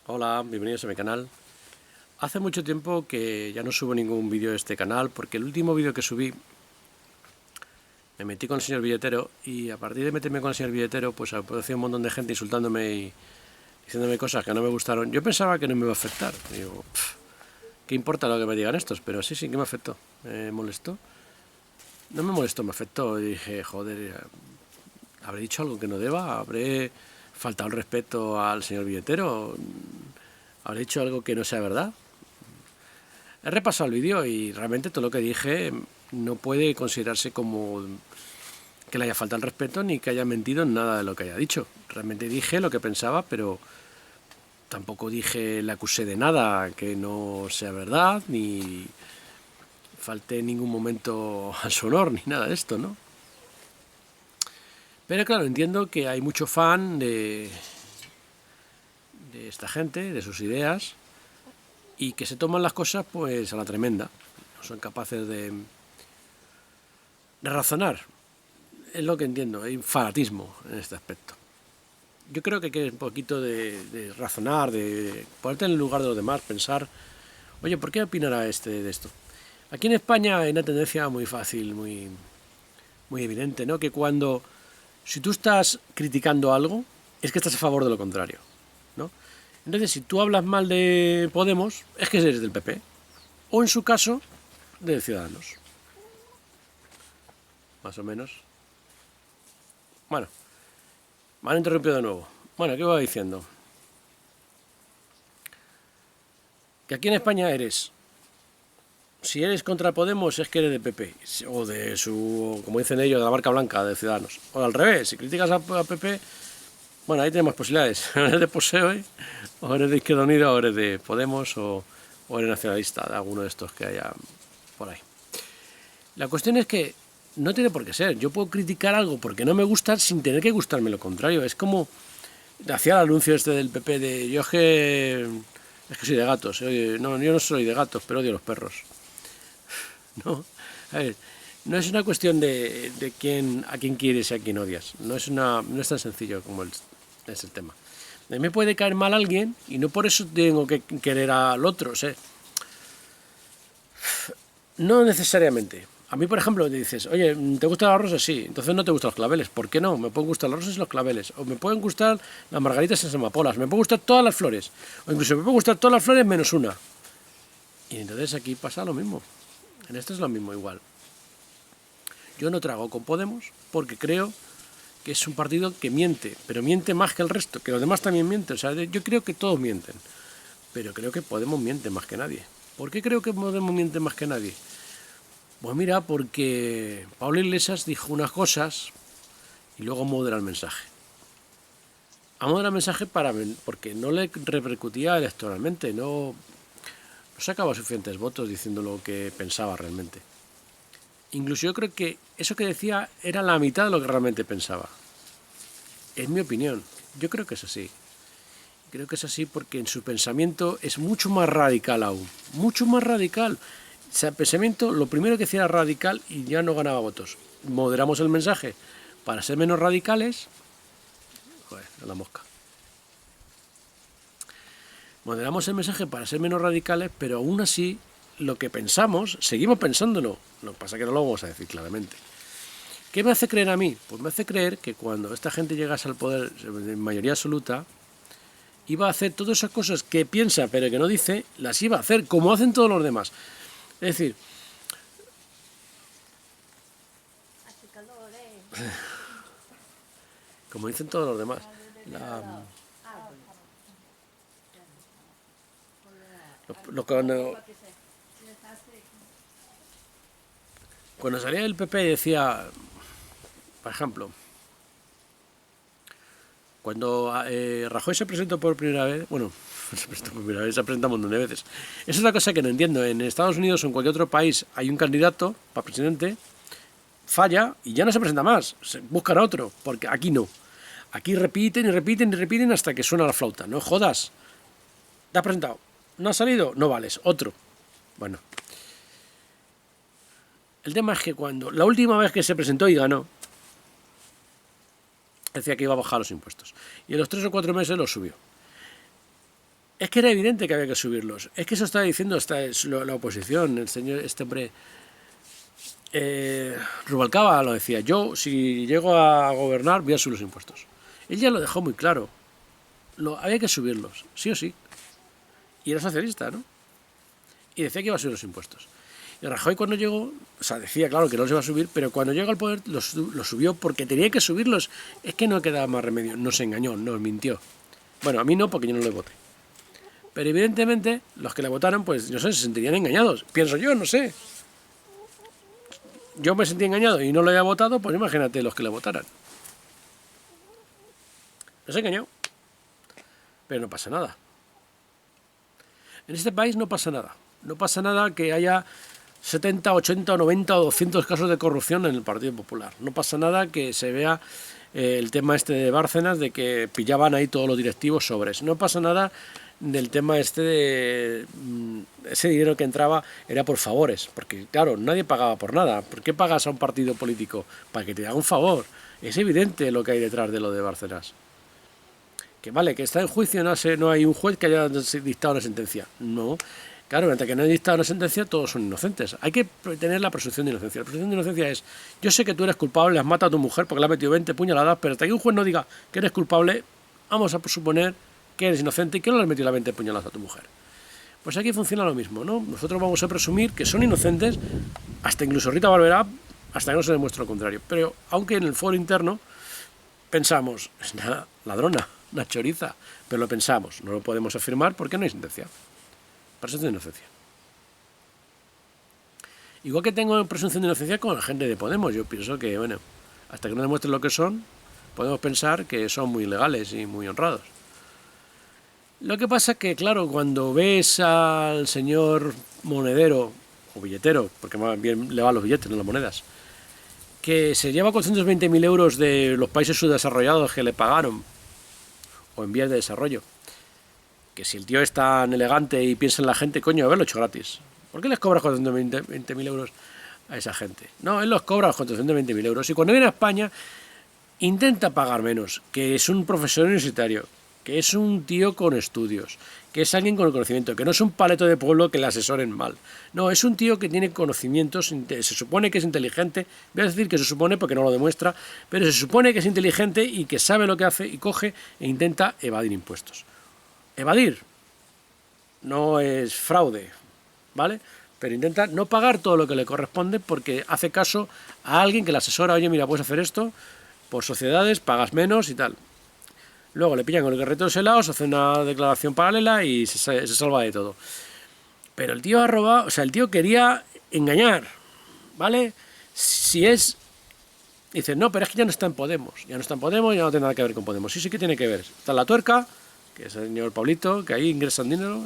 Hola, bienvenidos a mi canal. Hace mucho tiempo que ya no subo ningún vídeo de este canal porque el último vídeo que subí me metí con el señor billetero y a partir de meterme con el señor billetero pues apareció un montón de gente insultándome y diciéndome cosas que no me gustaron. Yo pensaba que no me iba a afectar. Digo, ¿qué importa lo que me digan estos? Pero sí que me afectó. Me molestó. No me molestó, me afectó. Y dije, joder, ¿habré dicho algo que no deba? ¿Habré faltado el respeto al señor billetero? ¿Habré dicho algo que no sea verdad? He repasado el vídeo y realmente todo lo que dije no puede considerarse como que le haya faltado el respeto ni que haya mentido en nada de lo que haya dicho. Realmente dije lo que pensaba, pero tampoco le acusé de nada que no sea verdad, ni falté en ningún momento a su honor, ni nada de esto, ¿no? Pero claro, entiendo que hay mucho fan de esta gente, de sus ideas, y que se toman las cosas pues a la tremenda. No son capaces de razonar. Es lo que entiendo, hay fanatismo en este aspecto. Yo creo que hay un poquito de razonar, de ponerte en el lugar de los demás, pensar, oye, ¿por qué opinará este de esto? Aquí en España hay una tendencia muy fácil, muy evidente, ¿no? Que si tú estás criticando algo, es que estás a favor de lo contrario, ¿no? Entonces, si tú hablas mal de Podemos, es que eres del PP. O en su caso, de Ciudadanos. Más o menos. Bueno, me han interrumpido de nuevo. Bueno, ¿qué iba diciendo? Que aquí en España si eres contra Podemos es que eres de PP, o de su, como dicen ellos, de la marca blanca de Ciudadanos. O al revés, si criticas a PP, bueno, ahí tenemos posibilidades. Eres de PSOE, o eres de Izquierda Unida, o eres de Podemos, o eres nacionalista, de alguno de estos que haya por ahí. La cuestión es que no tiene por qué ser. Yo puedo criticar algo porque no me gusta sin tener que gustarme lo contrario. Es como hacía el anuncio este del PP de yo es que soy de gatos. Oye, no, yo no soy de gatos, pero odio a los perros. No, a ver, no es una cuestión de a quién quieres y a quién odias. No es tan sencillo como es el tema. A mí me puede caer mal alguien y no por eso tengo que querer al otro. O sea, no necesariamente. A mí, por ejemplo, te dices, oye, ¿te gustan las rosas? Sí. Entonces no te gustan los claveles. ¿Por qué no? Me pueden gustar las rosas y los claveles. O me pueden gustar las margaritas y las amapolas. Me pueden gustar todas las flores. O incluso me pueden gustar todas las flores menos una. Y entonces aquí pasa lo mismo. En esto es lo mismo igual. Yo no trago con Podemos porque creo que es un partido que miente, pero miente más que el resto, que los demás también mienten. O sea, yo creo que todos mienten, pero creo que Podemos miente más que nadie. ¿Por qué creo que Podemos miente más que nadie? Pues mira, porque Pablo Iglesias dijo unas cosas y luego modera el mensaje. Ha moderado el mensaje porque no le repercutía electoralmente, no sacaba suficientes votos diciendo lo que pensaba realmente. Incluso yo creo que eso que decía era la mitad de lo que realmente pensaba. Es mi opinión. Yo creo que es así. Creo que es así porque en su pensamiento es mucho más radical aún. Mucho más radical. O sea, el pensamiento, lo primero que decía era radical y ya no ganaba votos. Moderamos el mensaje para ser menos radicales. Joder, a la mosca. Moderamos el mensaje para ser menos radicales, pero aún así lo que pensamos, seguimos pensándolo. Lo que pasa es que no lo vamos a decir claramente. ¿Qué me hace creer a mí? Pues me hace creer que cuando esta gente llegase al poder en mayoría absoluta, iba a hacer todas esas cosas que piensa pero que no dice, las iba a hacer como hacen todos los demás. Es decir, como dicen todos los demás. Cuando salía el PP decía, por ejemplo, cuando Rajoy se presentó por primera vez, bueno, se presentó por primera vez, se ha presentado un montón de veces. Esa es la cosa que no entiendo. En Estados Unidos o en cualquier otro país hay un candidato para presidente, falla y ya no se presenta más, se buscan a otro, porque aquí no. Aquí repiten y repiten y repiten hasta que suena la flauta. No jodas. ¿Te has presentado? ¿No has salido? No vales. Otro. Bueno. El tema es que cuando la última vez que se presentó y ganó, decía que iba a bajar los impuestos. Y en los 3 o 4 meses los subió. Es que era evidente que había que subirlos. Es que eso estaba diciendo la oposición, el señor, este hombre, Rubalcaba lo decía. Yo, si llego a gobernar, voy a subir los impuestos. Él ya lo dejó muy claro. Había que subirlos, sí o sí. Y era socialista, ¿no? Y decía que iba a subir los impuestos. Y Rajoy cuando llegó, o sea, decía claro que no los iba a subir, pero cuando llegó al poder los subió porque tenía que subirlos. Es que no quedaba más remedio. Nos engañó, nos mintió. Bueno, a mí no, porque yo no le voté. Pero evidentemente los que le votaron, pues no sé, se sentirían engañados. Pienso yo, no sé. Yo me sentí engañado y no lo había votado, pues imagínate los que le votaran. Nos engañó. Pero no pasa nada. En este país no pasa nada. No pasa nada que haya 70, 80, 90 o 200 casos de corrupción en el Partido Popular. No pasa nada que se vea el tema este de Bárcenas, de que pillaban ahí todos los directivos sobres. No pasa nada del tema este de ese dinero que entraba era por favores, porque claro, nadie pagaba por nada. ¿Por qué pagas a un partido político? Para que te haga un favor. Es evidente lo que hay detrás de lo de Bárcenas. Que vale, que está en juicio, no hay un juez que haya dictado una sentencia. No, claro, mientras que no haya dictado una sentencia, todos son inocentes. Hay que tener la presunción de inocencia. La presunción de inocencia es, yo sé que tú eres culpable, has matado a tu mujer porque le has metido 20 puñaladas, pero hasta que un juez no diga que eres culpable, vamos a suponer que eres inocente y que no le has metido las 20 puñaladas a tu mujer. Pues aquí funciona lo mismo, ¿no? Nosotros vamos a presumir que son inocentes, hasta incluso Rita Barberá, hasta que no se demuestre lo contrario. Pero aunque en el foro interno pensamos, es una ladrona, una choriza, pero lo pensamos, no lo podemos afirmar porque no hay sentencia. Presunción de inocencia. Igual que tengo presunción de inocencia con la gente de Podemos, yo pienso que, bueno, hasta que no demuestren lo que son, podemos pensar que son muy legales y muy honrados. Lo que pasa es que, claro, cuando ves al señor monedero, o billetero, porque más bien le van los billetes, no las monedas, que se lleva 420.000 euros de los países subdesarrollados que le pagaron, o en vías de desarrollo, que si el tío es tan elegante y piensa en la gente, coño, haberlo hecho gratis. ¿Por qué les cobras 420.000 euros a esa gente? No, él los cobra los 420.000 euros. Y cuando viene a España, intenta pagar menos, que es un profesor universitario, que es un tío con estudios, que es alguien con el conocimiento, que no es un paleto de pueblo que le asesoren mal. No, es un tío que tiene conocimientos, se supone que es inteligente, voy a decir que se supone porque no lo demuestra, pero se supone que es inteligente y que sabe lo que hace y coge e intenta evadir impuestos. Evadir no es fraude, ¿vale? Pero intenta no pagar todo lo que le corresponde porque hace caso a alguien que le asesora, oye, mira, puedes hacer esto, por sociedades pagas menos y tal. Luego le pillan con el carrito de los helados, hace una declaración paralela y se salva de todo. Pero el tío ha robado, o sea, el tío quería engañar, ¿vale? Si es... Dice, no, pero es que ya no está en Podemos, ya no tiene nada que ver con Podemos. Sí, sí que tiene que ver. Está en La Tuerca, que es el señor Pablito, que ahí ingresan dinero.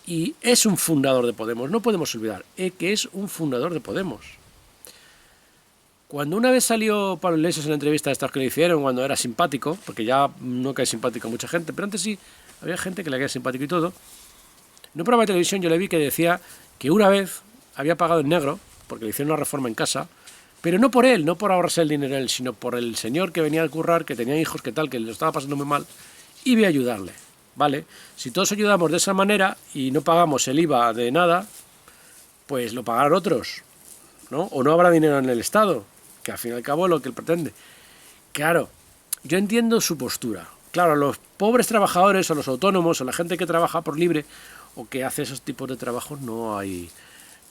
Y es un fundador de Podemos, no podemos olvidar que es un fundador de Podemos. Cuando una vez salió Pablo Iglesias en la entrevista de estas que le hicieron, cuando era simpático, porque ya no cae simpático a mucha gente, pero antes sí, había gente que le caía simpático y todo, en un programa de televisión yo le vi que decía que una vez había pagado en negro, porque le hicieron una reforma en casa, pero no por él, no por ahorrarse el dinero él, sino por el señor que venía a currar, que tenía hijos, que tal, que le estaba pasando muy mal, y voy a ayudarle, ¿vale? Si todos ayudamos de esa manera y no pagamos el IVA de nada, pues lo pagarán otros, ¿no? O no habrá dinero en el Estado, que al fin y al cabo es lo que él pretende. Claro, yo entiendo su postura. Claro, los pobres trabajadores o los autónomos o la gente que trabaja por libre o que hace esos tipos de trabajos no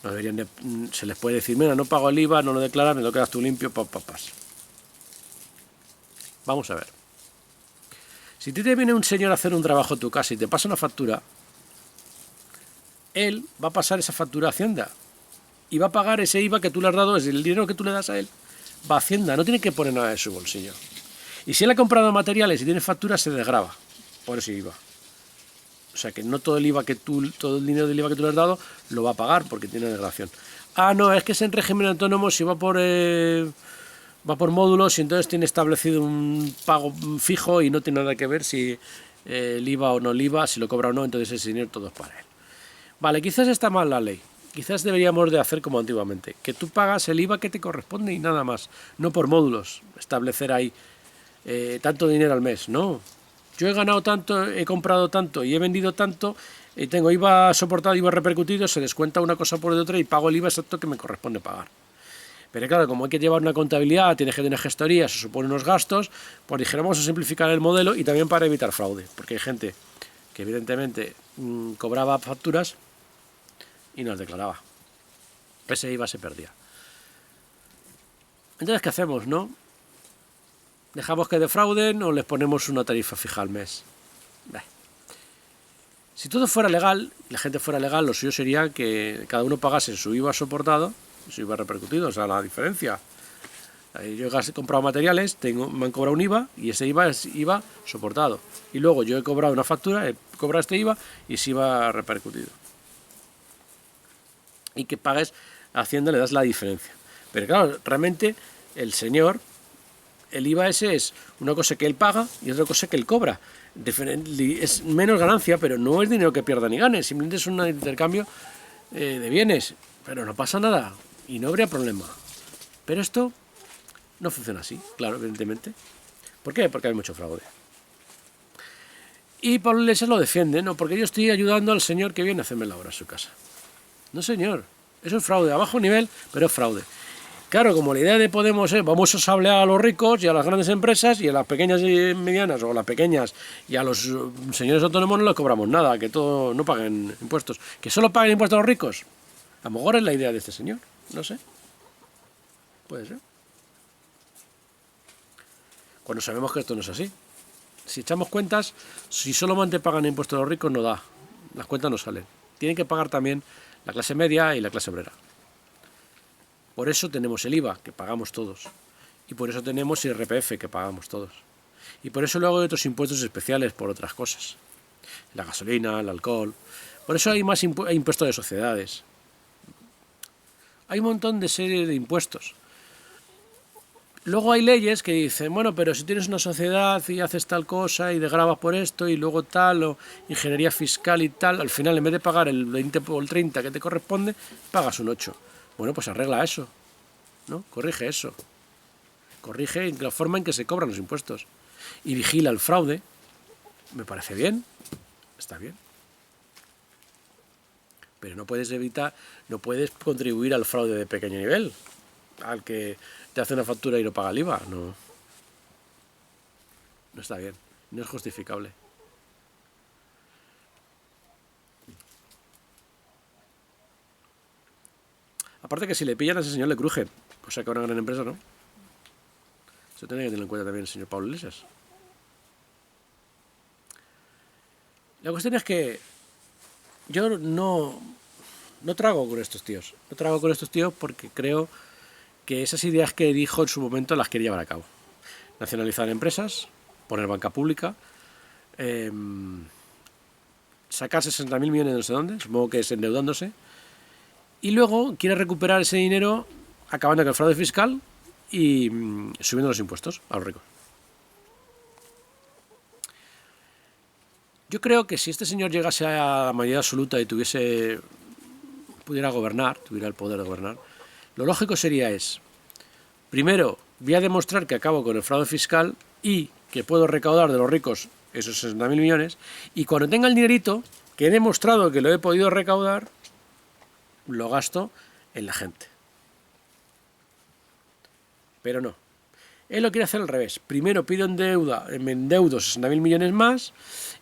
deberían de, se les puede decir, mira, no pago el IVA, no lo declaras, me lo quedas tú limpio, papas. Vamos a ver. Si te viene un señor a hacer un trabajo en tu casa y te pasa una factura, él va a pasar esa factura a Hacienda y va a pagar ese IVA que tú le has dado, es el dinero que tú le das a él, va a Hacienda, no tiene que poner nada de su bolsillo. Y si él ha comprado materiales y tiene facturas, se desgrava por ese IVA. O sea que no todo el IVA todo el dinero del IVA que tú le has dado lo va a pagar porque tiene desgravación. Ah, no, es que es en régimen autónomo, si va por módulos y entonces tiene establecido un pago fijo y no tiene nada que ver si el IVA o no el IVA, si lo cobra o no, entonces ese dinero todo es para él. Vale, quizás está mal la ley. Quizás deberíamos de hacer como antiguamente, que tú pagas el IVA que te corresponde y nada más, no por módulos, establecer ahí tanto dinero al mes, no. yo he ganado tanto, he comprado tanto y he vendido tanto, tengo IVA soportado, IVA repercutido, se descuenta una cosa por otra y pago el IVA exacto que me corresponde pagar. Pero claro, como hay que llevar una contabilidad, tienes que tener gestoría, se supone unos gastos, pues dijeron vamos a simplificar el modelo y también para evitar fraude, porque hay gente que evidentemente cobraba facturas y no las declaraba. Ese IVA se perdía. Entonces, ¿qué hacemos, no? ¿Dejamos que defrauden o les ponemos una tarifa fija al mes? Bah. Si todo fuera legal, y la gente fuera legal, lo suyo sería que cada uno pagase su IVA soportado, su IVA repercutido, o sea, la diferencia. Yo he comprado materiales, me han cobrado un IVA y ese IVA es IVA soportado. Y luego yo he cobrado una factura, he cobrado este IVA y ese IVA repercutido. Y que pagues a Hacienda, le das la diferencia. Pero claro, realmente el señor, el IVA ese es una cosa que él paga y otra cosa que él cobra. Es menos ganancia, pero no es dinero que pierda ni gane, simplemente es un intercambio de bienes. Pero no pasa nada y no habría problema. Pero esto no funciona así, claro, evidentemente. ¿Por qué? Porque hay mucho fraude. Y Pablo Iglesias lo defiende, ¿no? Porque yo estoy ayudando al señor que viene a hacerme la obra a su casa. No, señor, eso es fraude, a bajo nivel, pero es fraude. Claro, como la idea de Podemos es vamos a sablear a los ricos y a las grandes empresas y a las pequeñas y medianas, o a las pequeñas y a los señores autónomos no les cobramos nada, que todo no paguen impuestos. ¿Que solo paguen impuestos a los ricos? A lo mejor es la idea de este señor, no sé. Puede ser. Cuando sabemos que esto no es así. Si echamos cuentas, si solamente pagan impuestos a los ricos no da, las cuentas no salen. Tienen que pagar también la clase media y la clase obrera. Por eso tenemos el IVA, que pagamos todos. Y por eso tenemos IRPF, que pagamos todos. Y por eso luego hay otros impuestos especiales por otras cosas. La gasolina, el alcohol. Por eso hay más impuestos de sociedades. Hay un montón de serie de impuestos. Luego hay leyes que dicen, bueno, pero si tienes una sociedad y haces tal cosa y desgravas por esto y luego tal, o ingeniería fiscal y tal, al final en vez de pagar el 20 o el 30 que te corresponde, pagas un 8. Bueno, pues arregla eso, ¿no? Corrige eso. Corrige la forma en que se cobran los impuestos. Y vigila el fraude. Me parece bien. Está bien. Pero no puedes evitar, no puedes contribuir al fraude de pequeño nivel. Al que te hace una factura y no paga el IVA. No. No está bien. No es justificable. Aparte que si le pillan a ese señor le crujen. O sea que una gran empresa, ¿no? Eso tiene que tener en cuenta también el señor Pablo Iglesias. La cuestión es que yo no trago con estos tíos. No trago con estos tíos porque creo que esas ideas que dijo en su momento las quiere llevar a cabo. Nacionalizar empresas, poner banca pública, sacar 60.000 millones de no sé dónde, supongo que es endeudándose, y luego quiere recuperar ese dinero acabando con el fraude fiscal y subiendo los impuestos a los ricos. Yo creo que si este señor llegase a la mayoría absoluta y pudiera gobernar, tuviera el poder de gobernar, lo lógico sería primero, voy a demostrar que acabo con el fraude fiscal y que puedo recaudar de los ricos esos 60.000 millones, y cuando tenga el dinerito, que he demostrado que lo he podido recaudar, lo gasto en la gente. Pero no. Él lo quiere hacer al revés. Primero pido me endeudo 60.000 millones más,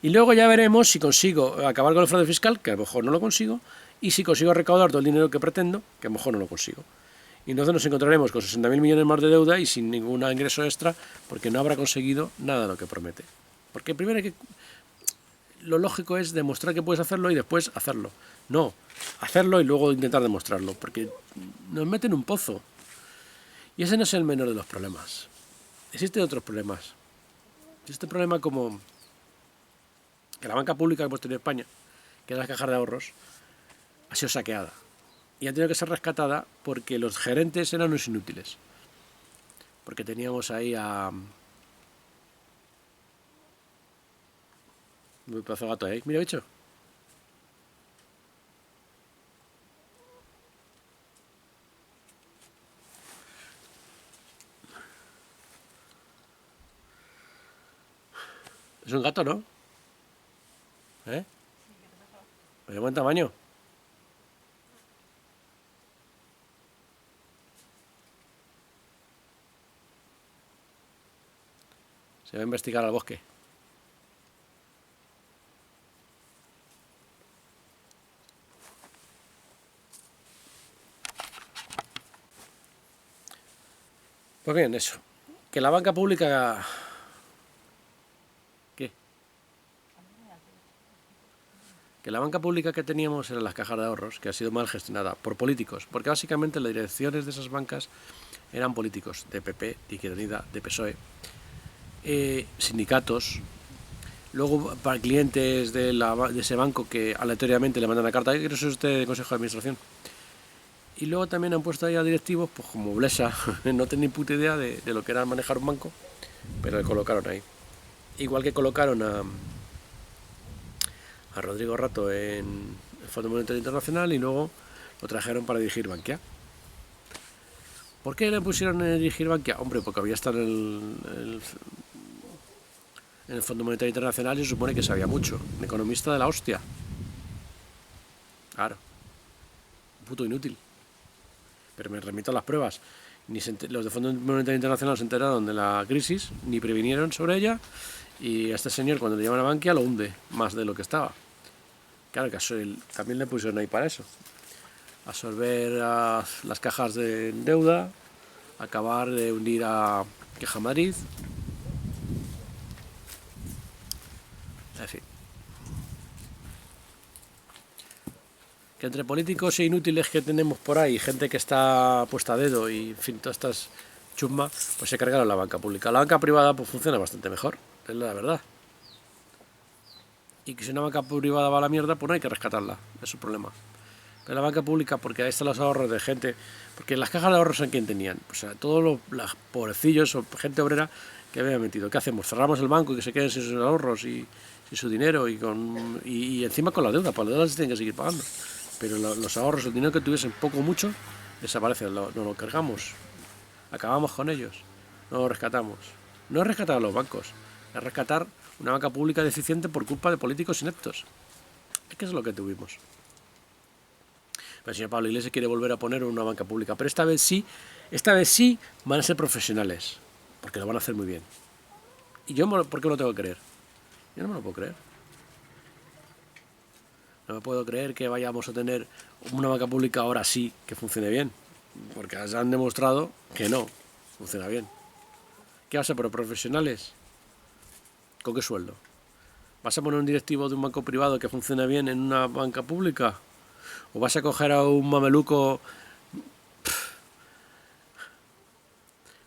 y luego ya veremos si consigo acabar con el fraude fiscal, que a lo mejor no lo consigo, y si consigo recaudar todo el dinero que pretendo, que a lo mejor no lo consigo. Y entonces nos encontraremos con 60.000 millones más de deuda y sin ningún ingreso extra, porque no habrá conseguido nada de lo que promete. Porque primero lo lógico es demostrar que puedes hacerlo y después hacerlo. No, hacerlo y luego intentar demostrarlo, porque nos meten en un pozo. Y ese no es el menor de los problemas. Existen otros problemas. Existe un problema como que la banca pública que hemos tenido en España, que es la caja de ahorros, ha sido saqueada. Y ha tenido que ser rescatada porque los gerentes eran unos inútiles. Porque teníamos ahí a... Un pedazo de gato ahí. Mira, bicho. Es un gato, ¿no? ¿Eh? De buen tamaño. Se va a investigar al bosque. Pues bien, eso. Que la banca pública... ¿Qué? Que la banca pública que teníamos eran las cajas de ahorros, que ha sido mal gestionada por políticos, porque básicamente las direcciones de esas bancas eran políticos, de PP, de Izquierda Unida, de PSOE, sindicatos, luego para clientes de ese banco que aleatoriamente le mandan la carta, ¿quiere ser usted de Consejo de Administración? Y luego también han puesto ahí a directivos, pues como Blesa, no tenían ni puta idea de lo que era manejar un banco, pero le colocaron ahí. Igual que colocaron a Rodrigo Rato en el Fondo Monetario Internacional y luego lo trajeron para dirigir Bankia. ¿Por qué le pusieron a dirigir Bankia? Hombre, porque había estado en el Fondo Monetario Internacional y se supone que sabía mucho. Un economista de la hostia. Claro. Un puto inútil. Pero me remito a las pruebas. Los del Fondo Monetario Internacional se enteraron de la crisis, ni previnieron sobre ella, y a este señor cuando le llaman a Bankia lo hunde más de lo que estaba. Claro que también le pusieron ahí para eso. Absorber las cajas de deuda, acabar de hundir a Caja Madrid. En fin. Que entre políticos e inútiles que tenemos por ahí, gente que está puesta a dedo y en fin, todas estas chusmas, pues se cargaron la banca pública. La banca privada pues funciona bastante mejor, es la verdad. Y que si una banca privada va a la mierda, pues no hay que rescatarla, es su problema. Pero la banca pública, porque ahí están los ahorros de gente, porque las cajas de ahorros ¿en quién tenían? Pues a todos los pobrecillos o gente obrera que habían metido. ¿Qué hacemos? Cerramos el banco y que se queden sin sus ahorros y sin su dinero y encima con la deuda, pues la deuda se tienen que seguir pagando. Pero los ahorros, el dinero que tuviesen poco o mucho, desaparece, no lo cargamos, acabamos con ellos, no lo rescatamos. No es rescatar a los bancos, es rescatar una banca pública deficiente por culpa de políticos ineptos. Es que es lo que tuvimos. Pero el señor Pablo Iglesias quiere volver a poner una banca pública, pero esta vez sí van a ser profesionales, porque lo van a hacer muy bien. ¿Y yo por qué me lo tengo que creer? Yo no me lo puedo creer. No me puedo creer que vayamos a tener una banca pública ahora sí que funcione bien, porque ya han demostrado que no funciona bien. ¿Qué vas a hacer, profesionales? ¿Con qué sueldo? ¿Vas a poner un directivo de un banco privado que funcione bien en una banca pública? ¿O vas a coger a un mameluco,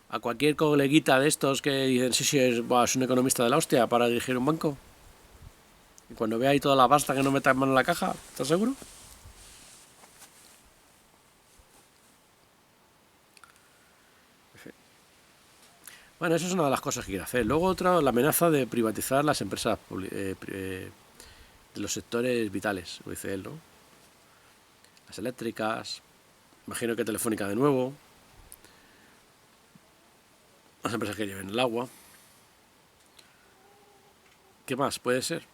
a cualquier coleguita de estos que dicen sí, es un economista de la hostia para dirigir un banco? Y cuando vea ahí toda la pasta que no metas mano en la caja, ¿estás seguro? Bueno, eso es una de las cosas que quiere hacer. Luego otra, la amenaza de privatizar las empresas de los sectores vitales, lo dice él, ¿no? Las eléctricas, imagino que Telefónica de nuevo, las empresas que lleven el agua. ¿Qué más puede ser?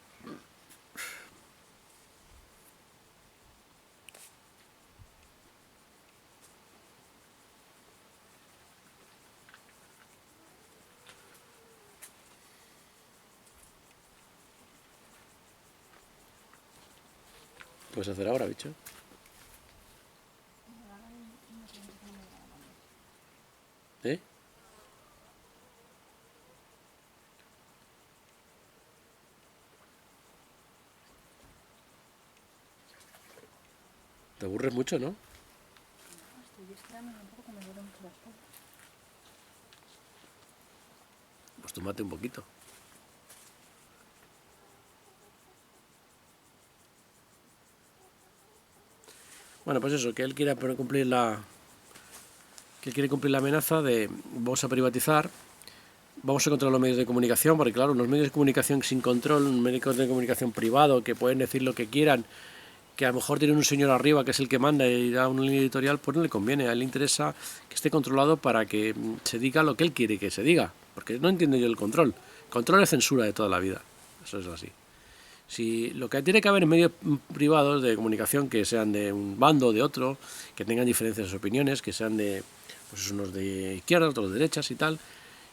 ¿Puedes hacer ahora, bicho? ¿Eh? Te aburres mucho, ¿no? Estoy esperando un poco que me duele mucho la espalda. Pues tómate un poquito. Bueno, pues eso, que él quiere cumplir que él quiere cumplir la amenaza de vamos a privatizar, vamos a controlar los medios de comunicación, porque claro, los medios de comunicación sin control, un medio de comunicación privado que pueden decir lo que quieran, que a lo mejor tienen un señor arriba que es el que manda y da una línea editorial, pues no le conviene, a él le interesa que esté controlado para que se diga lo que él quiere que se diga, porque no entiendo yo el control. Control es censura de toda la vida. eso es así. Si lo que tiene que haber en medios privados de comunicación que sean de un bando o de otro, que tengan diferencias de opiniones, que sean de pues unos de izquierda, otros de derechas y tal,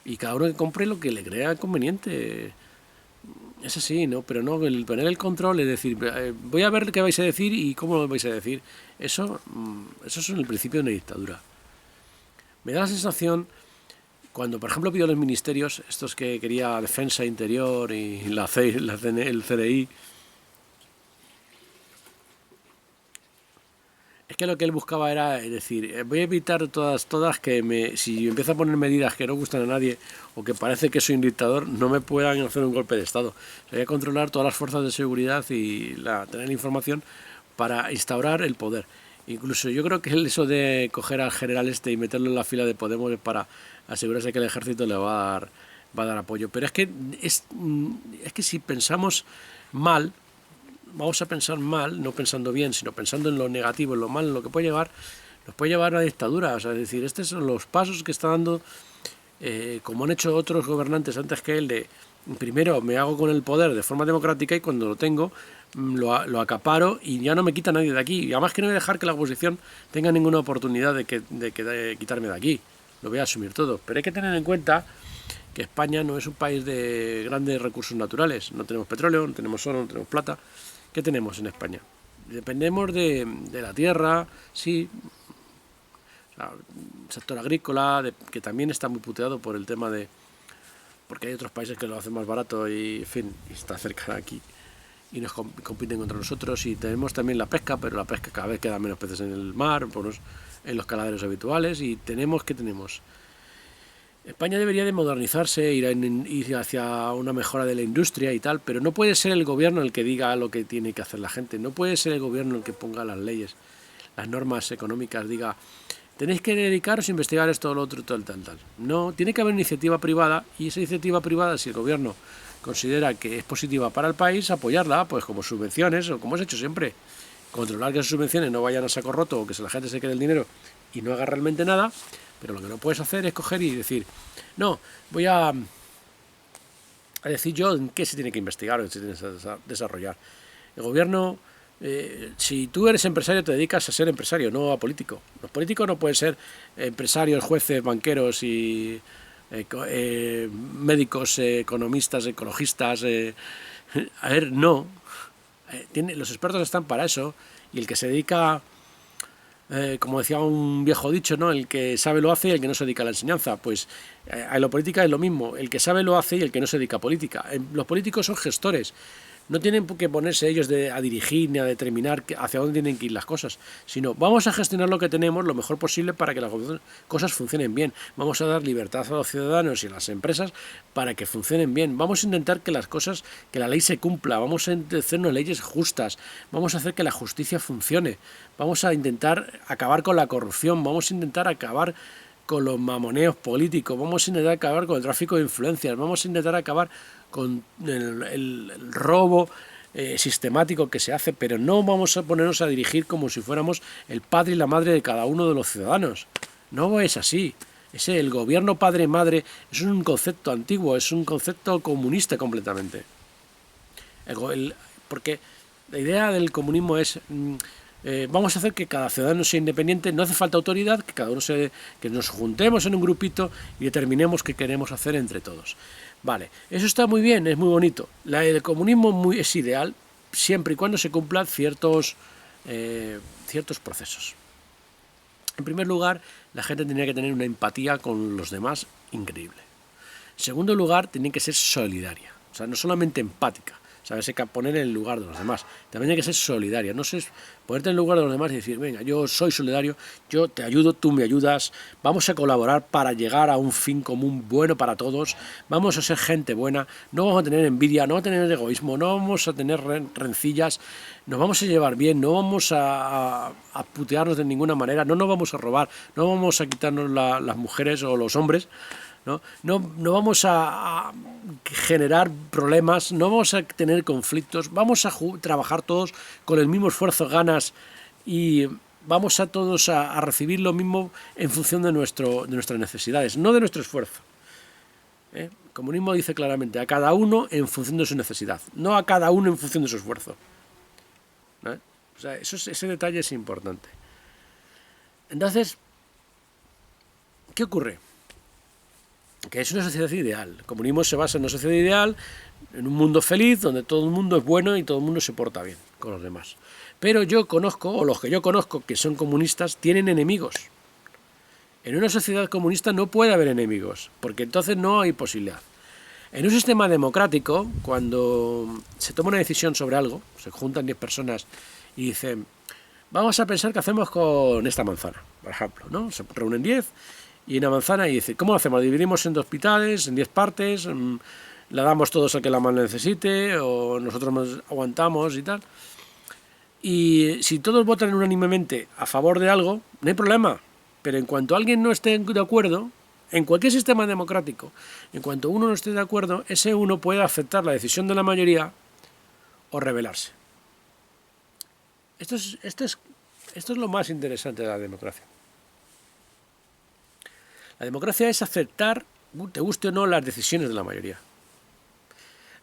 y cada uno que compre lo que le crea conveniente. Es así, ¿no? Pero no, el poner el control, es decir, voy a ver qué vais a decir y cómo lo vais a decir. Eso es el principio de una dictadura. Me da la sensación, cuando por ejemplo pido los ministerios, estos que quería Defensa Interior y el CDI, es que lo que él buscaba era decir, voy a evitar todas que si empiezo a poner medidas que no gustan a nadie o que parece que soy un dictador, no me puedan hacer un golpe de Estado. Voy a controlar todas las fuerzas de seguridad y tener información para instaurar el poder. Incluso yo creo que eso de coger al general y meterlo en la fila de Podemos es para asegurarse que el ejército le va a dar apoyo. Pero es que si pensamos mal, vamos a pensar mal, no pensando bien, sino pensando en lo negativo, en lo malo, en lo que puede llevar, nos puede llevar a una dictadura. O sea, es decir, estos son los pasos que está dando, como han hecho otros gobernantes antes que él, de primero me hago con el poder de forma democrática y cuando lo tengo lo acaparo y ya no me quita nadie de aquí. Y además que no voy a dejar que la oposición tenga ninguna oportunidad de quitarme de aquí. Lo voy a asumir todo. Pero hay que tener en cuenta que España no es un país de grandes recursos naturales. No tenemos petróleo, no tenemos oro, no tenemos plata. ¿Qué tenemos en España? Dependemos de la tierra, sí, o sea, sector agrícola, que también está muy puteado por el tema de... porque hay otros países que lo hacen más barato y, en fin, está cerca de aquí y nos compiten contra nosotros. Y tenemos también la pesca, pero la pesca cada vez queda menos peces en el mar, en los caladeros habituales. Y ¿qué tenemos? España debería de modernizarse, ir hacia una mejora de la industria y tal, pero no puede ser el gobierno el que diga lo que tiene que hacer la gente, no puede ser el gobierno el que ponga las leyes, las normas económicas, diga, tenéis que dedicaros a investigar esto, lo otro, tal. No, tiene que haber iniciativa privada y esa iniciativa privada, si el gobierno considera que es positiva para el país, apoyarla, pues como subvenciones o como es hecho siempre. Controlar que esas subvenciones no vayan a saco roto o que la gente se quede el dinero y no haga realmente nada. Pero lo que no puedes hacer es coger y decir, no, voy a decir yo en qué se tiene que investigar o se tiene que desarrollar. El gobierno, si tú eres empresario, te dedicas a ser empresario, no a político. Los políticos no pueden ser empresarios, jueces, banqueros y médicos, economistas, ecologistas. A ver, no. Los expertos están para eso y el que se dedica... como decía un viejo dicho, ¿no? El que sabe lo hace y el que no se dedica a la enseñanza. Pues en la política es lo mismo, el que sabe lo hace y el que no se dedica a política. Los políticos son gestores, no tienen que ponerse ellos a dirigir ni a determinar hacia dónde tienen que ir las cosas, sino vamos a gestionar lo que tenemos lo mejor posible para que las cosas funcionen bien. Vamos a dar libertad a los ciudadanos y a las empresas para que funcionen bien. Vamos a intentar que que la ley se cumpla, vamos a hacernos leyes justas, vamos a hacer que la justicia funcione, vamos a intentar acabar con la corrupción, vamos a intentar acabar con los mamoneos políticos, vamos a intentar acabar con el tráfico de influencias, vamos a intentar acabar con el robo sistemático que se hace, pero no vamos a ponernos a dirigir como si fuéramos el padre y la madre de cada uno de los ciudadanos. No es así. El gobierno padre-madre es un concepto antiguo, es un concepto comunista completamente. Porque la idea del comunismo es... vamos a hacer que cada ciudadano sea independiente, no hace falta autoridad, que cada uno que nos juntemos en un grupito y determinemos qué queremos hacer entre todos. Vale, eso está muy bien, es muy bonito. El comunismo es ideal siempre y cuando se cumplan ciertos procesos. En primer lugar, la gente tenía que tener una empatía con los demás increíble. En segundo lugar, tenía que ser solidaria, o sea, no solamente empática. Saberse poner en el lugar de los demás. También hay que ser solidaria. No sé, ponerte en el lugar de los demás y decir, venga, yo soy solidario, yo te ayudo, tú me ayudas, vamos a colaborar para llegar a un fin común bueno para todos, vamos a ser gente buena, no vamos a tener envidia, no vamos a tener egoísmo, no vamos a tener rencillas, nos vamos a llevar bien, no vamos a putearnos de ninguna manera, no nos vamos a robar, no vamos a quitarnos las mujeres o los hombres, no vamos a generar problemas, no vamos a tener conflictos, vamos a trabajar todos con el mismo esfuerzo, ganas y vamos a todos a recibir lo mismo en función de nuestras necesidades, no de nuestro esfuerzo. El comunismo dice claramente a cada uno en función de su necesidad, no a cada uno en función de su esfuerzo. ¿No? O sea, ese detalle es importante. Entonces, ¿qué ocurre? Que es una sociedad ideal. El comunismo se basa en una sociedad ideal, en un mundo feliz, donde todo el mundo es bueno y todo el mundo se porta bien con los demás. Pero yo conozco, o los que yo conozco que son comunistas, tienen enemigos. En una sociedad comunista no puede haber enemigos, porque entonces no hay posibilidad. En un sistema democrático, cuando se toma una decisión sobre algo, se juntan 10 personas y dicen, vamos a pensar qué hacemos con esta manzana, por ejemplo, ¿no? Se reúnen 10 y una manzana y dicen, ¿cómo lo hacemos? ¿La dividimos en 2 hospitales, en 10 partes? ¿La damos todos al que la más necesite? ¿O nosotros nos aguantamos y tal? Y si todos votan unánimemente a favor de algo, no hay problema. Pero en cuanto alguien no esté de acuerdo, en cualquier sistema democrático, en cuanto uno no esté de acuerdo, ese uno puede aceptar la decisión de la mayoría o rebelarse. Esto es lo más interesante de la democracia. La democracia es aceptar, te guste o no, las decisiones de la mayoría.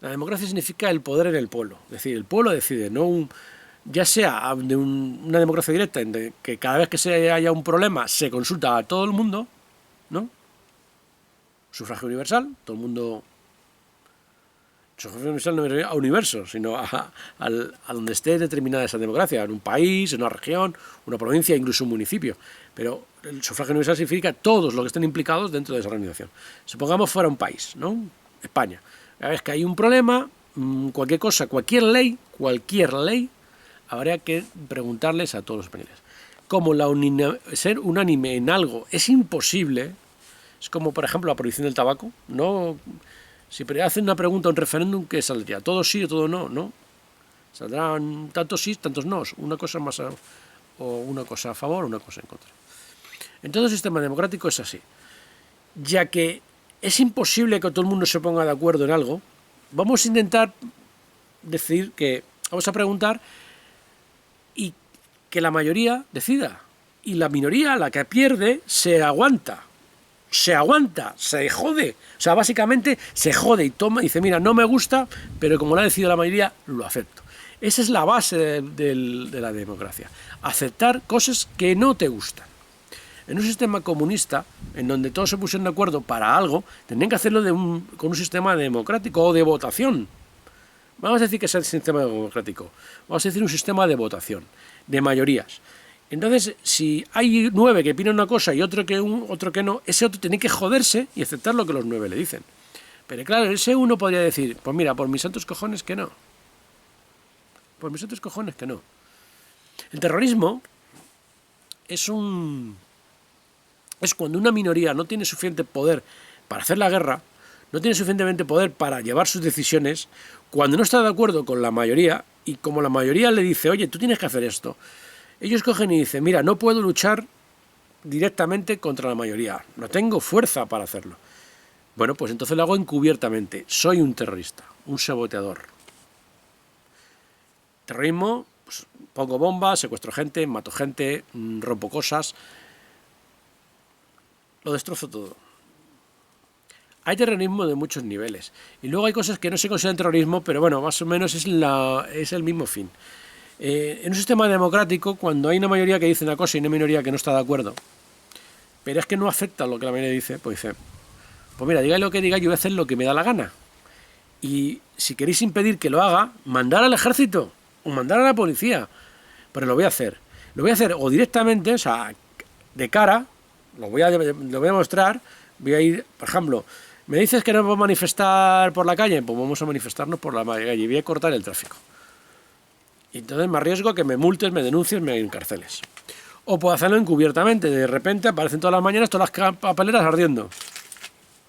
La democracia significa el poder en el pueblo. Es decir, el pueblo decide, no ya sea de una democracia directa, en que cada vez que haya un problema se consulta a todo el mundo, ¿no? Sufragio universal, todo el mundo. Sufragio universal no es a universo, sino a donde esté determinada esa democracia, en un país, en una región, una provincia, incluso un municipio. Pero el sufragio universal significa todos los que estén implicados dentro de esa organización. Supongamos fuera un país, ¿no? España. Cada vez que hay un problema, cualquier cosa, cualquier ley, habría que preguntarles a todos los españoles. Como ser unánime en algo es imposible, es como, por ejemplo, la prohibición del tabaco, ¿no? Si hacen una pregunta, un referéndum, ¿qué saldría? ¿Todo sí o todo no? ¿No? Saldrán tantos sí, tantos no, una cosa más o una cosa a favor o una cosa en contra. En todo sistema democrático es así. Ya que es imposible que todo el mundo se ponga de acuerdo en algo, vamos a intentar vamos a preguntar y que la mayoría decida. Y la minoría, la que pierde, se aguanta, se jode. O sea, básicamente se jode y toma y dice, mira, no me gusta, pero como lo ha decidido la mayoría, lo acepto. Esa es la base de la democracia. Aceptar cosas que no te gustan. En un sistema comunista, en donde todos se pusieron de acuerdo para algo, tendrían que hacerlo con un sistema democrático o de votación. Vamos a decir que es el sistema democrático. Vamos a decir un sistema de votación, de mayorías. Entonces, si hay 9 que opinan una cosa y otro que no, ese otro tiene que joderse y aceptar lo que los 9 le dicen. Pero claro, ese uno podría decir, pues mira, por mis santos cojones que no. Por mis santos cojones que no. El terrorismo es cuando una minoría no tiene suficiente poder para hacer la guerra, no tiene suficientemente poder para llevar sus decisiones, cuando no está de acuerdo con la mayoría, y como la mayoría le dice, oye, tú tienes que hacer esto, ellos cogen y dicen, mira, no puedo luchar directamente contra la mayoría, no tengo fuerza para hacerlo. Bueno, pues entonces lo hago encubiertamente, soy un terrorista, un saboteador. Terrorismo, pues, pongo bombas, secuestro gente, mato gente, rompo cosas, lo destrozo todo. Hay terrorismo de muchos niveles. Y luego hay cosas que no se consideran terrorismo, pero bueno, más o menos es el mismo fin. En un sistema democrático, cuando hay una mayoría que dice una cosa y una minoría que no está de acuerdo, pero es que no acepta lo que la mayoría dice, pues dice, pues mira, diga lo que diga, yo voy a hacer lo que me da la gana. Y si queréis impedir que lo haga, mandar al ejército o mandar a la policía. Pero lo voy a hacer. Lo voy a hacer o directamente, o sea, de cara, lo voy a mostrar, voy a ir, por ejemplo, me dices que no vamos a manifestar por la calle, pues vamos a manifestarnos por la calle y voy a cortar el tráfico. Y entonces me arriesgo a que me multes, me denuncies, me encarceles. O puedo hacerlo encubiertamente, de repente aparecen todas las mañanas todas las papeleras ardiendo.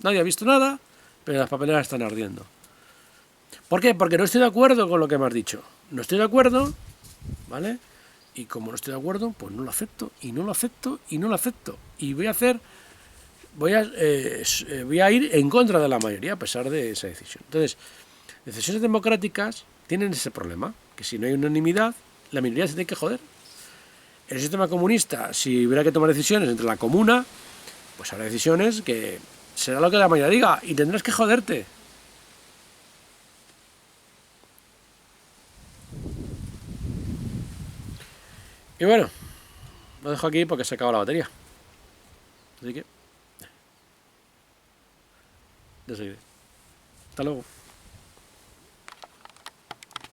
Nadie ha visto nada, pero las papeleras están ardiendo. ¿Por qué? Porque no estoy de acuerdo con lo que me has dicho. No estoy de acuerdo, ¿vale? Y como no estoy de acuerdo, pues no lo acepto, y no lo acepto, y no lo acepto. Y voy a ir en contra de la mayoría a pesar de esa decisión. Entonces, decisiones democráticas tienen ese problema, que si no hay unanimidad, la minoría se tiene que joder. En el sistema comunista, si hubiera que tomar decisiones entre la comuna, pues habrá decisiones que será lo que la mayoría diga y tendrás que joderte. Y bueno, lo dejo aquí porque se acaba la batería. Así que... de seguir. Hasta luego.